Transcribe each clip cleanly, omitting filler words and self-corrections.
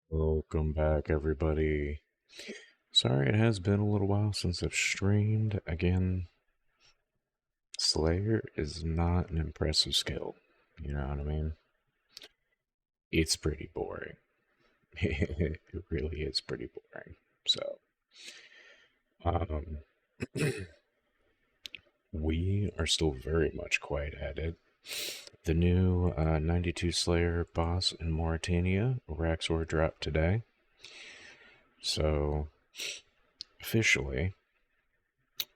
Welcome back, everybody. Sorry it has been a little while since I've streamed. Again, Slayer is not an impressive skill. You know what I mean? It's pretty boring. It really is pretty boring. So, um, we are still very much quite at it. The new 92 Slayer boss in Morytania, Raxor, dropped today. So, officially,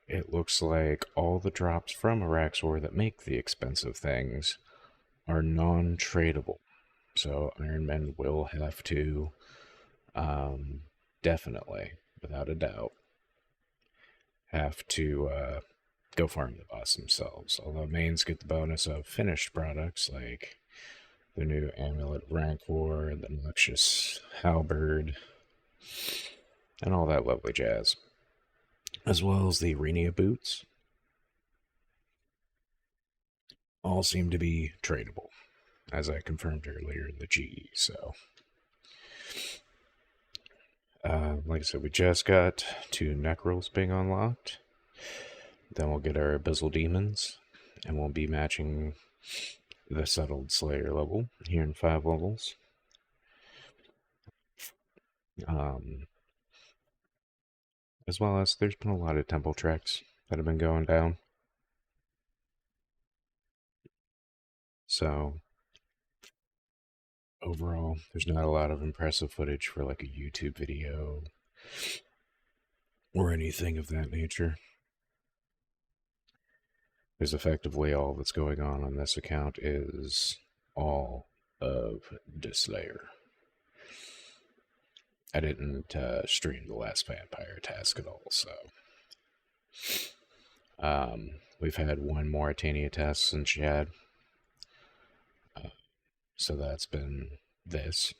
it looks like all the drops from Araxor that make the expensive things are non-tradable. So Iron Man will have to, um, definitely, without a doubt, have to go farm the boss themselves. Although mains get the bonus of finished products like the new Amulet Rancor, the Noxious Halberd, and all that lovely jazz, as well as the Renia boots, all seem to be tradable, as I confirmed earlier in the GE. So, like I said, we just got 2 Necrals being unlocked. Then we'll get our Abyssal Demons, and we'll be matching the Settled Slayer level here in 5 levels. Um, as well as there's been a lot of temple treks that have been going down. So, overall, there's not a lot of impressive footage for like a YouTube video or anything of that nature. There's effectively all that's going on this account is all of the Slayer. I didn't stream the last vampire task at all, so we've had one Morytania task since Shad, so that's been this.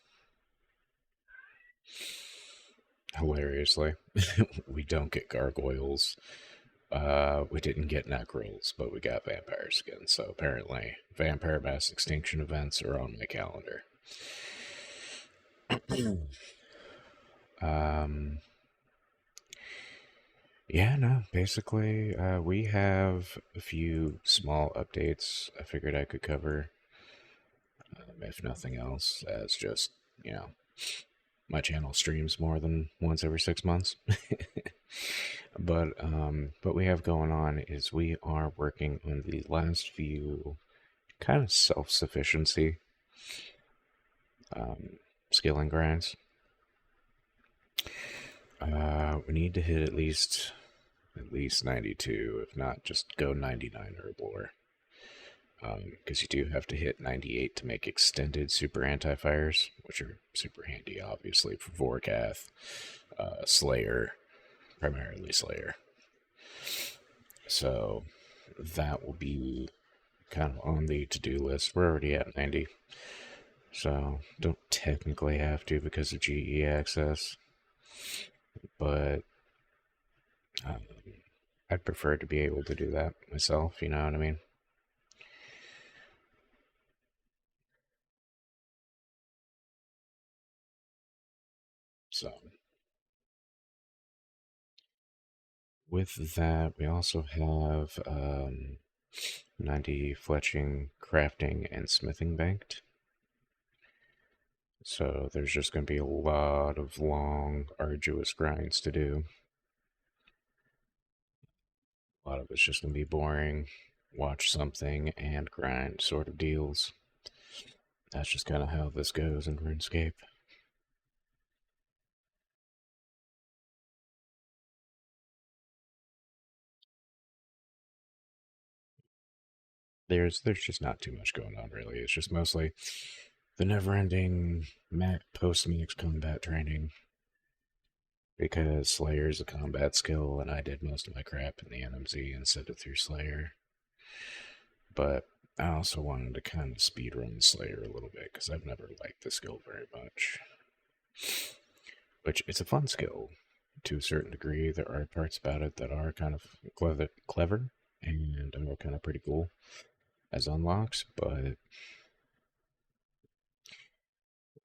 Hilariously, we don't get gargoyles. We didn't get necrals, but we got vampires again. So apparently, vampire mass extinction events are on my calendar. um, yeah, no, basically, we have a few small updates I figured I could cover, if nothing else, as just, you know, my channel streams more than once every 6 months. But what we have going on is we are working on the last few kind of self-sufficiency skilling grinds. We need to hit at least 92, if not just go 99 herblore. Because you do have to hit 98 to make extended super anti-fires, which are super handy, obviously, for Vorkath, Slayer, primarily Slayer. So that will be kind of on the to-do list. We're already at 90, so don't technically have to because of GE access, but I'd prefer to be able to do that myself, you know what I mean? So, with that, we also have 90 fletching, crafting, and smithing banked. So there's just going to be a lot of long, arduous grinds to do. A lot of it's just going to be boring, watch something, and grind sort of deals. That's just kind of how this goes in RuneScape. There's just not too much going on really. It's just mostly the never-ending post-mix combat training, because Slayer is a combat skill, and I did most of my crap in the NMZ and sent it through Slayer. But I also wanted to kind of speedrun Slayer a little bit because I've never liked the skill very much. Which it's a fun skill to a certain degree. There are parts about it that are kind of clever and are kind of pretty cool as unlocks, but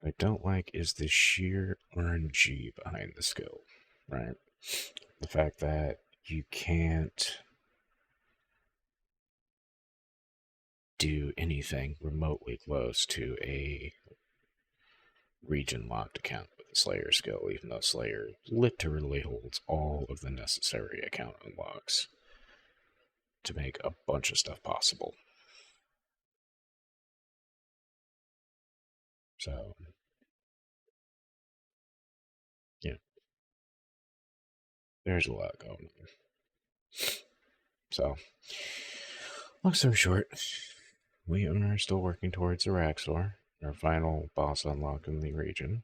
What I don't like is the sheer RNG behind the skill, right? The fact that you can't do anything remotely close to a region locked account with the Slayer skill, even though Slayer literally holds all of the necessary account unlocks to make a bunch of stuff possible. So, yeah, there's a lot going on. So, long story short, we are still working towards Araxor, our final boss unlock in the region.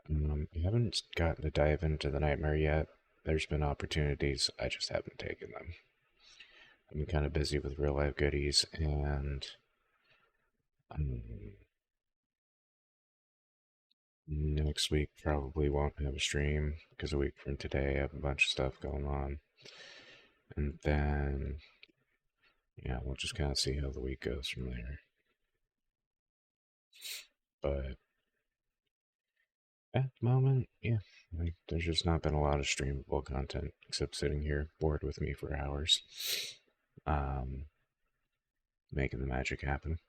I haven't gotten to dive into the Nightmare yet. There's been opportunities, I just haven't taken them. I've been kind of busy with real life goodies, and um, next week probably won't have a stream because a week from today I have a bunch of stuff going on. And then, yeah, we'll just kind of see how the week goes from there. But at the moment, yeah, like there's just not been a lot of streamable content except sitting here bored with me for hours, um, making the magic happen.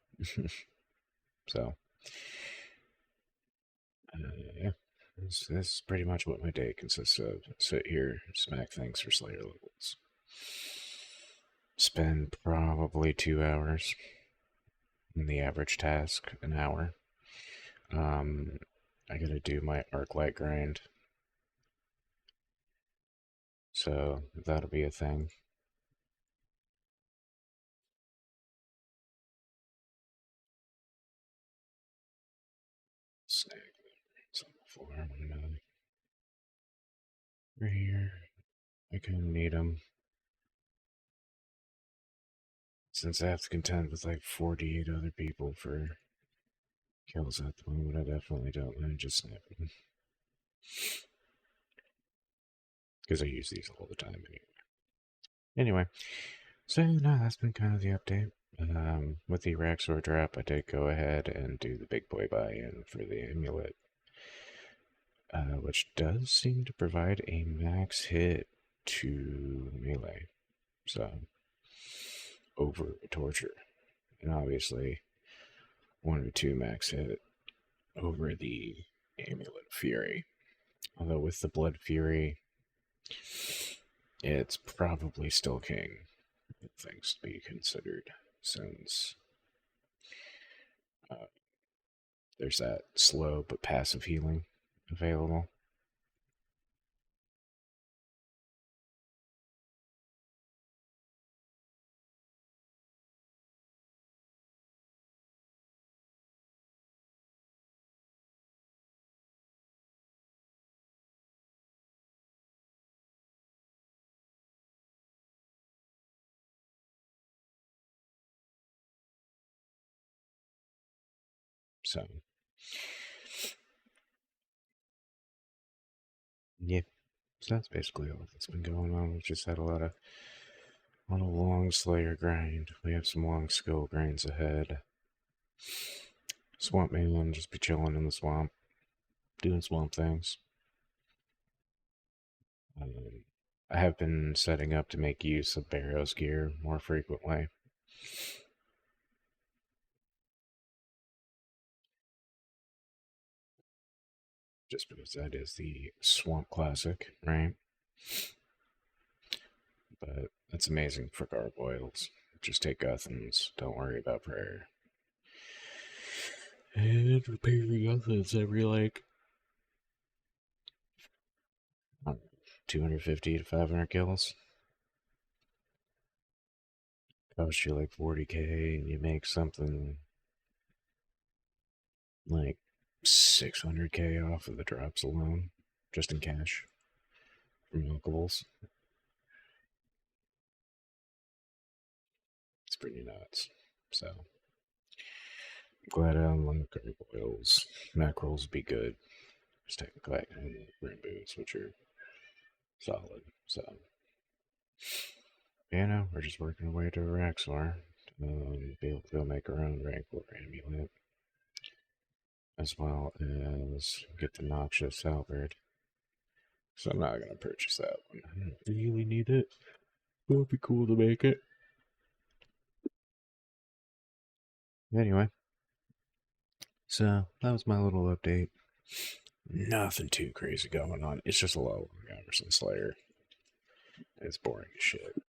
So, yeah, this is pretty much what my day consists of. Sit here, smack things for Slayer levels. Spend probably 2 hours in the average task, an hour. Um, I gotta do my arc light grind, so that'll be a thing. Snag some before right here. I kind of need them since I have to contend with like 48 other people for kills at the moment. I definitely don't want to just snap them because I use these all the time anyway. Anyway, so no, that's been kind of the update. With the Raxor drop, I did go ahead and do the big boy buy-in for the amulet, which does seem to provide a max hit to melee. So, over torture. And obviously, 1 or 2 max hit over the amulet fury. Although, with the blood fury, it's probably still king, things to be considered, since uh, there's that slow but passive healing available. So, yeah, so that's basically all that's been going on. We've just had a long Slayer grind. We have some long skill grinds ahead. Swamp Man just be chilling in the swamp, doing swamp things. Um, I have been setting up to make use of Barrow's gear more frequently. Just because that is the swamp classic, right? But that's amazing for gargoyles. Just take Guthans, don't worry about prayer. And repair the Guthans every like 250 to 500 kills. Cost you like 40k, and you make something like 600k off of the drops alone, just in cash from unlocables. It's pretty nuts. So, glad I unlocked gargoyles. Mackerels be good. Just technically I can green boots, which are solid. So, yeah, no, we're just working our way to Araxor. Be able to go make our own rank 4 amulet. as well as get the noxious halberd. So I'm not gonna purchase that one. I don't really need it. It would be cool to make it. Anyway, so that was my little update. Nothing too crazy going on. It's just a low Emerson Slayer. It's boring as shit.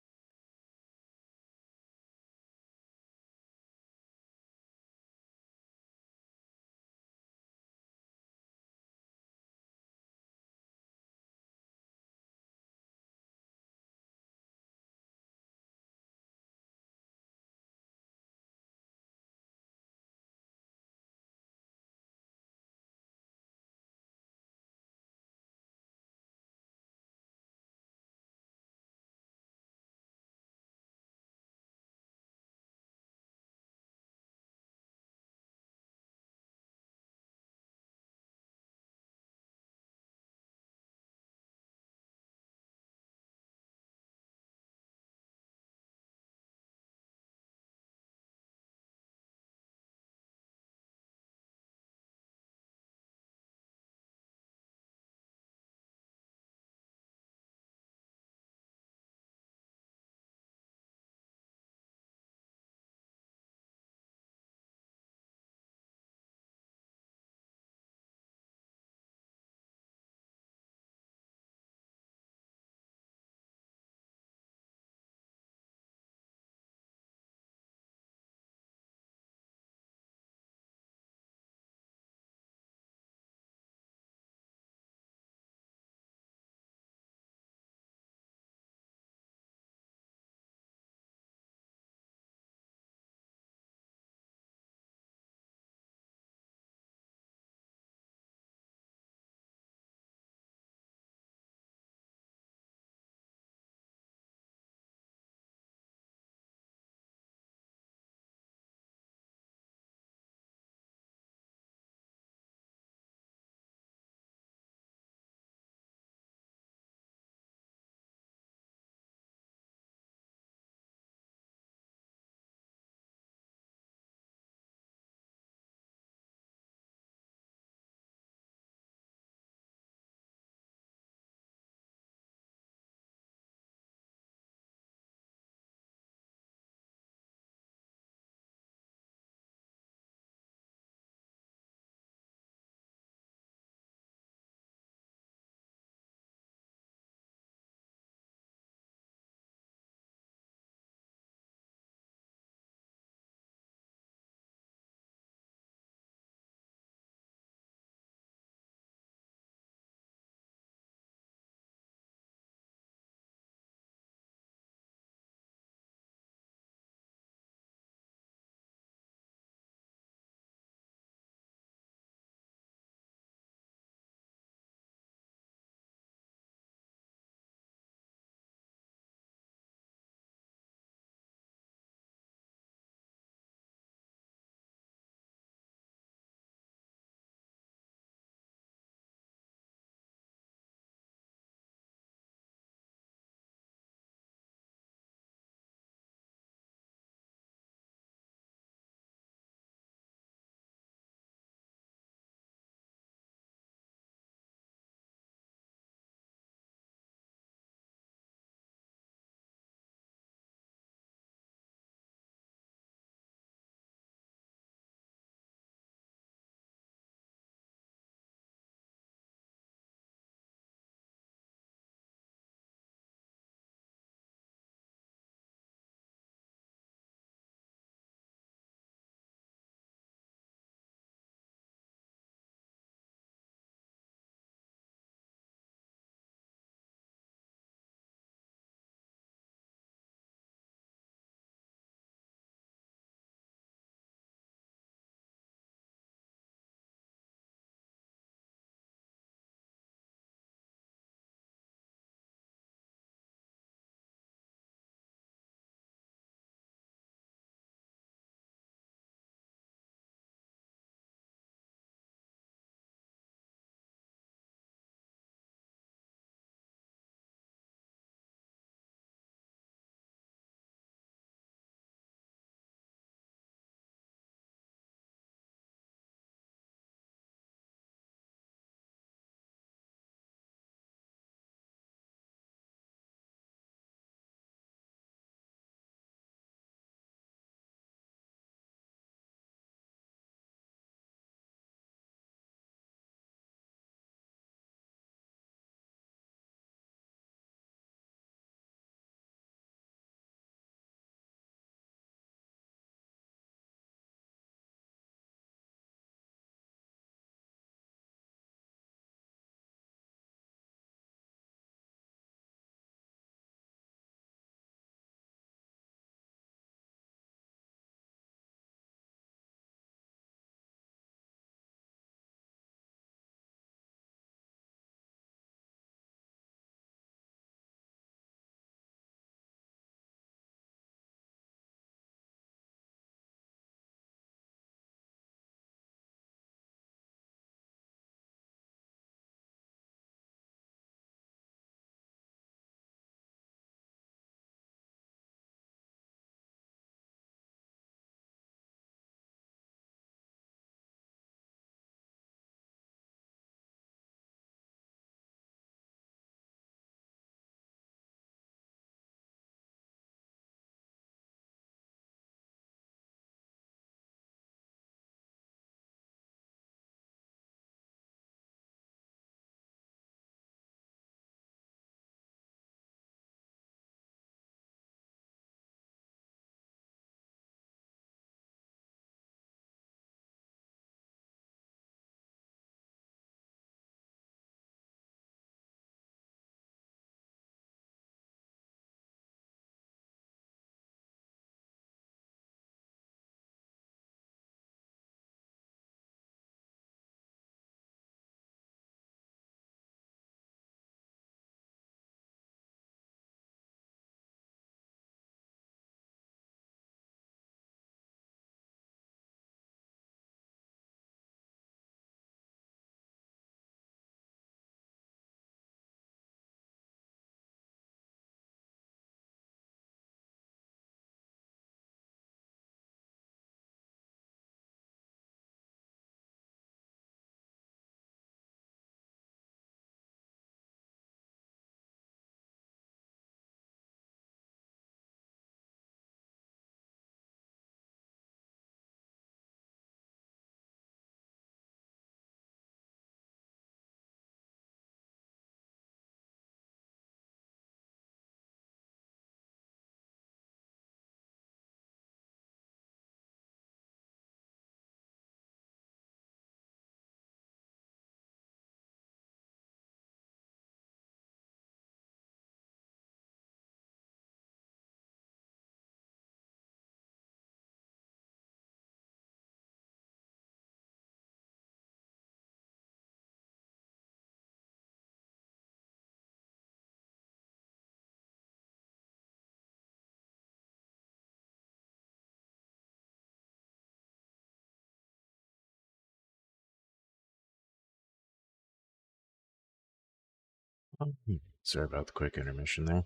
Sorry about the quick intermission there.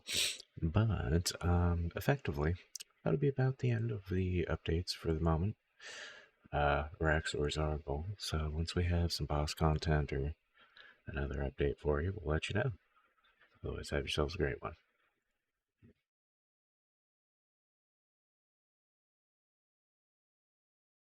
But effectively, that'll be about the end of the updates for the moment. Raxor's our goal, so once we have some boss content or another update for you, we'll let you know. Otherwise, have yourselves a great one.